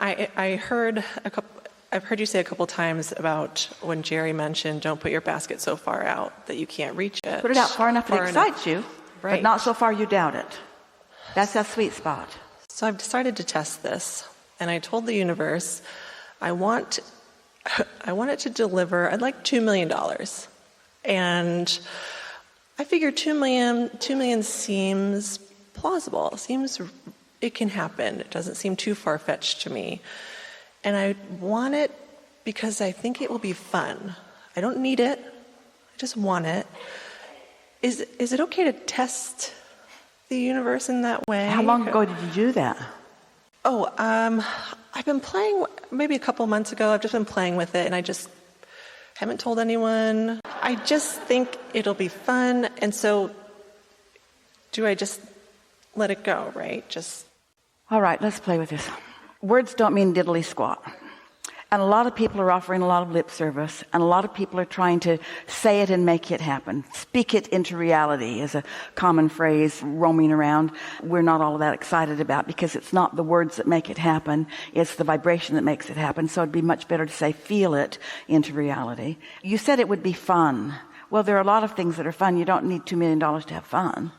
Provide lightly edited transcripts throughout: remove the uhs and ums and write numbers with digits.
I've heard you say a couple times about when Jerry mentioned, don't put your basket so far out that you can't reach it. Put it out far enough it excites you, right, but not so far you doubt it. That's that sweet spot. So I've decided to test this, and I told the universe, I want it to deliver, I'd like $2 million. And I figured $2 million seems plausible, it can happen. It doesn't seem too far-fetched to me. And I want it because I think it will be fun. I don't need it. I just want it. Is it okay to test the universe in that way? How long ago did you do that? Oh, I've been playing, maybe a couple months ago. I've just been playing with it, and I just haven't told anyone. I just think it'll be fun. And so do I just let it go, right? All right, let's play with this. Words don't mean diddly squat. And a lot of people are offering a lot of lip service, and a lot of people are trying to say it and make it happen. Speak it into reality is a common phrase roaming around. We're not all that excited about, because it's not the words that make it happen, it's the vibration that makes it happen. So it'd be much better to say feel it into reality. You said it would be fun. Well, there are a lot of things that are fun. You don't need $2 million to have fun.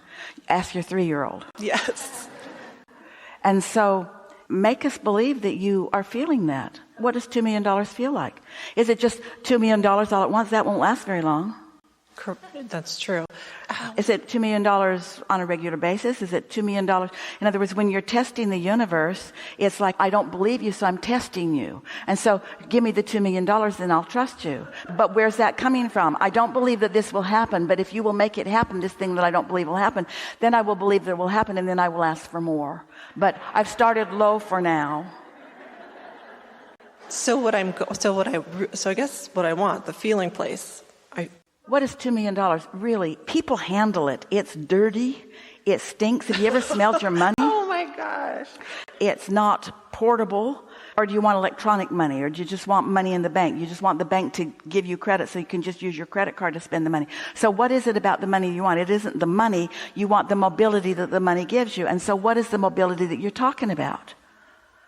Ask your 3-year-old. Yes. And so make us believe that you are feeling that. What does $2 million feel like? Is it just $2 million all at once? That won't last very long. That's true. Is it $2 million on a regular basis? Is it $2 million? In other words, when you're testing the universe, it's like, I don't believe you, so I'm testing you. And so give me the $2 million, then I'll trust you. But where's that coming from? I don't believe that this will happen, but if you will make it happen, this thing that I don't believe will happen, then I will believe that it will happen, and then I will ask for more. But I've started low for now. So I guess what I want, the feeling place. What is $2 million? Really, people handle it. It's dirty. It stinks. Have you ever smelled your money? Oh my gosh. It's not portable. Or do you want electronic money? Or do you just want money in the bank? You just want the bank to give you credit so you can just use your credit card to spend the money. So what is it about the money you want? It isn't the money. You want the mobility that the money gives you. And so what is the mobility that you're talking about?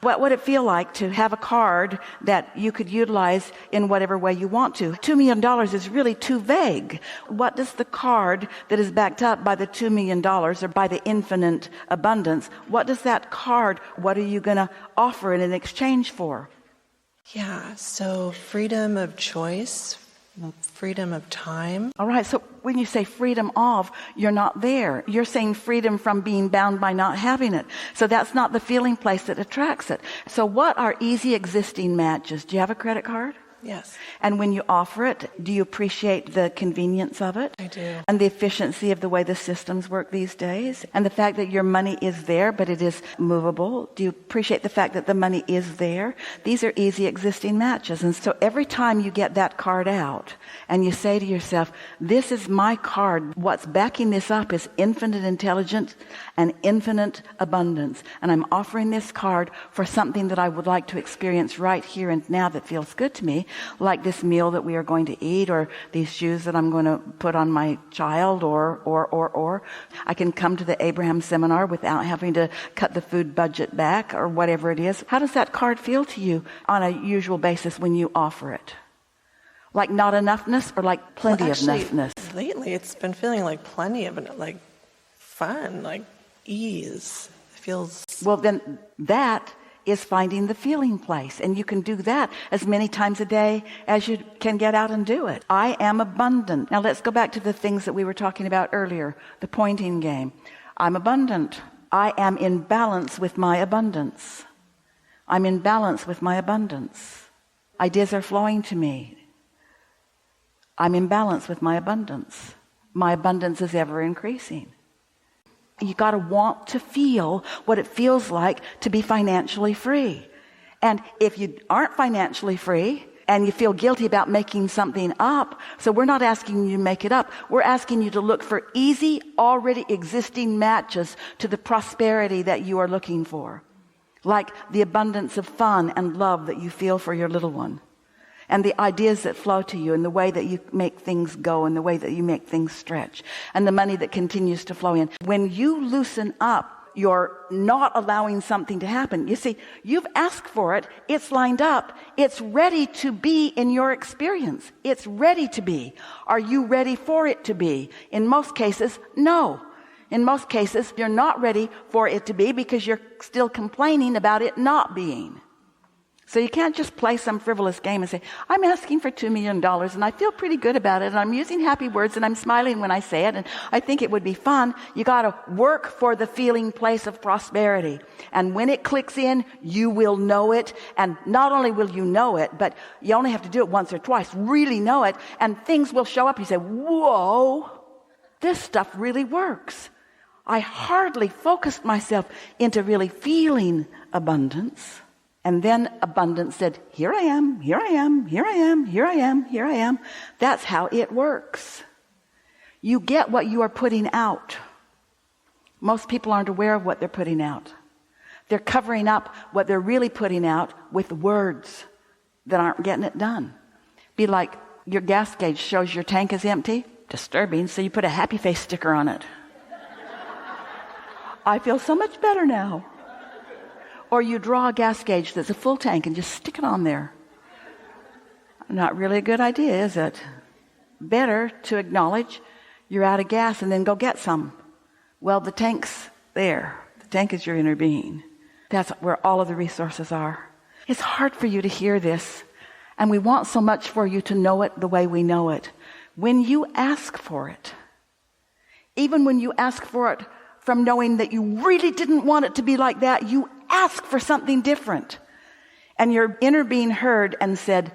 What would it feel like to have a card that you could utilize in whatever way you want to? $2 million is really too vague. What does the card that is backed up by the $2 million or by the infinite abundance, what does that card, what are you going to offer in exchange for? Yeah, so freedom of choice, freedom of time. All right, so when you say freedom of, you're not there. You're saying freedom from being bound by not having it. So that's not the feeling place that attracts it. So what are easy existing matches? Do you have a credit card? Yes. And when you offer it, do you appreciate the convenience of it? I do. And the efficiency of the way the systems work these days? And the fact that your money is there, but it is movable? Do you appreciate the fact that the money is there? These are easy existing matches. And so every time you get that card out and you say to yourself, this is my card, what's backing this up is infinite intelligence and infinite abundance. And I'm offering this card for something that I would like to experience right here and now that feels good to me. Like this meal that we are going to eat, or these shoes that I'm going to put on my child, or I can come to the Abraham seminar without having to cut the food budget back, or whatever it is. How does that card feel to you on a usual basis when you offer it? Like not enoughness, or like plenty of enoughness? Lately it's been feeling like plenty of it, like fun, like ease. It feels... Well, then that is finding the feeling place. And you can do that as many times a day as you can get out and do it. I am abundant. Now let's go back to the things that we were talking about earlier, the pointing game. I'm abundant. I am in balance with my abundance. I'm in balance with my abundance. Ideas are flowing to me. I'm in balance with my abundance. My abundance is ever increasing. You got to want to feel what it feels like to be financially free. And if you aren't financially free and you feel guilty about making something up, so we're not asking you to make it up. We're asking you to look for easy, already existing matches to the prosperity that you are looking for. Like the abundance of fun and love that you feel for your little one. And the ideas that flow to you, and the way that you make things go, and the way that you make things stretch, and the money that continues to flow in. When you loosen up you're not allowing something to happen. You see, you've asked for it. It's lined up. It's ready to be in your experience. It's ready to be. Are you ready for it to be? In most cases, no. In most cases, you're not ready for it to be because you're still complaining about it not being. So you can't just play some frivolous game and say, I'm asking for $2 million and I feel pretty good about it and I'm using happy words and I'm smiling when I say it and I think it would be fun. You got to work for the feeling place of prosperity. And when it clicks in, you will know it. And not only will you know it, but you only have to do it once or twice, really know it, and things will show up. You say, whoa, this stuff really works. I hardly focused myself into really feeling abundance. And then abundance said, here I am, here I am, here I am, here I am, here I am. That's how it works. You get what you are putting out. Most people aren't aware of what they're putting out. They're covering up what they're really putting out with words that aren't getting it done. Be like your gas gauge shows your tank is empty. Disturbing, so you put a happy face sticker on it. I feel so much better now. Or you draw a gas gauge that's a full tank and just stick it on there. Not really a good idea, is it? Better to acknowledge you're out of gas and then go get some. Well, the tank's there. The tank is your inner being. That's where all of the resources are. It's hard for you to hear this, and we want so much for you to know it the way we know it. When you ask for it, even when you ask for it from knowing that you really didn't want it to be like that, you ask for something different. And your inner being heard and said,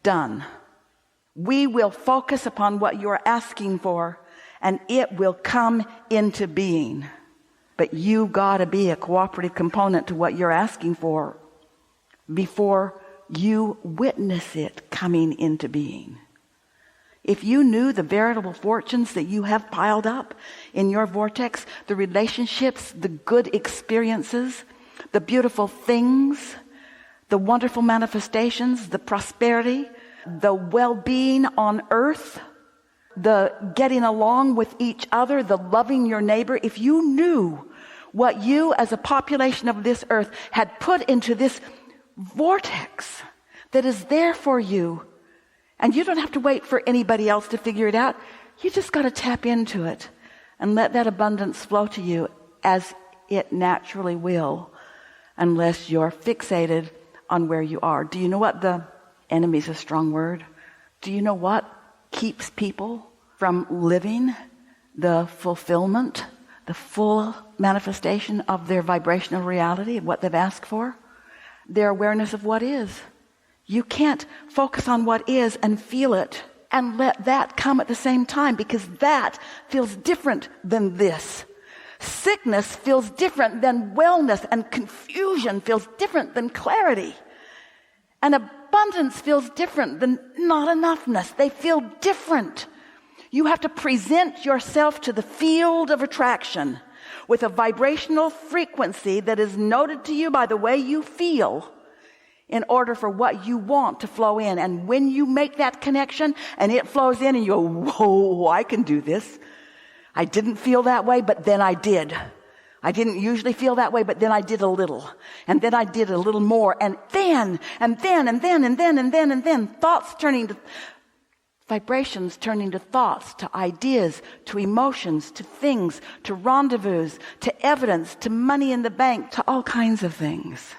done. We will focus upon what you're asking for, and it will come into being. But you got to be a cooperative component to what you're asking for before you witness it coming into being. If you knew the veritable fortunes that you have piled up in your vortex, the relationships, the good experiences, the beautiful things, the wonderful manifestations, the prosperity, the well-being on earth, the getting along with each other, the loving your neighbor, if you knew what you as a population of this earth had put into this vortex that is there for you, and you don't have to wait for anybody else to figure it out. You just got to tap into it and let that abundance flow to you as it naturally will, unless you're fixated on where you are. Do you know what the enemy is a strong word? Do you know what keeps people from living the fulfillment, the full manifestation of their vibrational reality, of what they've asked for? Their awareness of what is. You can't focus on what is and feel it and let that come at the same time, because that feels different than this. Sickness feels different than wellness, and confusion feels different than clarity. And abundance feels different than not enoughness. They feel different. You have to present yourself to the field of attraction with a vibrational frequency that is noted to you by the way you feel, in order for what you want to flow in. And when you make that connection and it flows in and you go, whoa, I can do this. I didn't feel that way, but then I did. I didn't usually feel that way, but then I did a little. And then I did a little more. And then, thoughts turning to vibrations, turning to thoughts, to ideas, to emotions, to things, to rendezvous, to evidence, to money in the bank, to all kinds of things.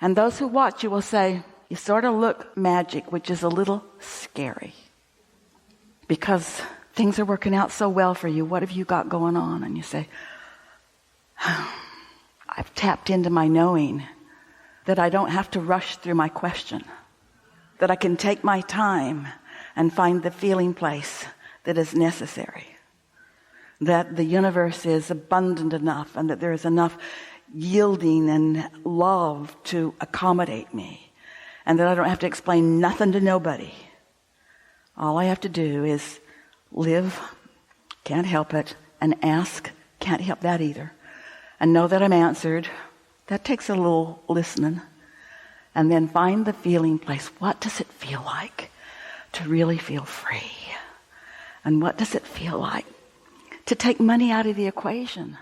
And those who watch you will say, you sort of look magic, which is a little scary. Because things are working out so well for you. What have you got going on? And you say, I've tapped into my knowing that I don't have to rush through my question. That I can take my time and find the feeling place that is necessary. That the universe is abundant enough and that there is enough yielding and love to accommodate me, and that I don't have to explain nothing to nobody. All I have to do is live, can't help it, and ask, can't help that either, and know that I'm answered. That takes a little listening, and then find the feeling place. What does it feel like to really feel free? And what does it feel like to take money out of the equation?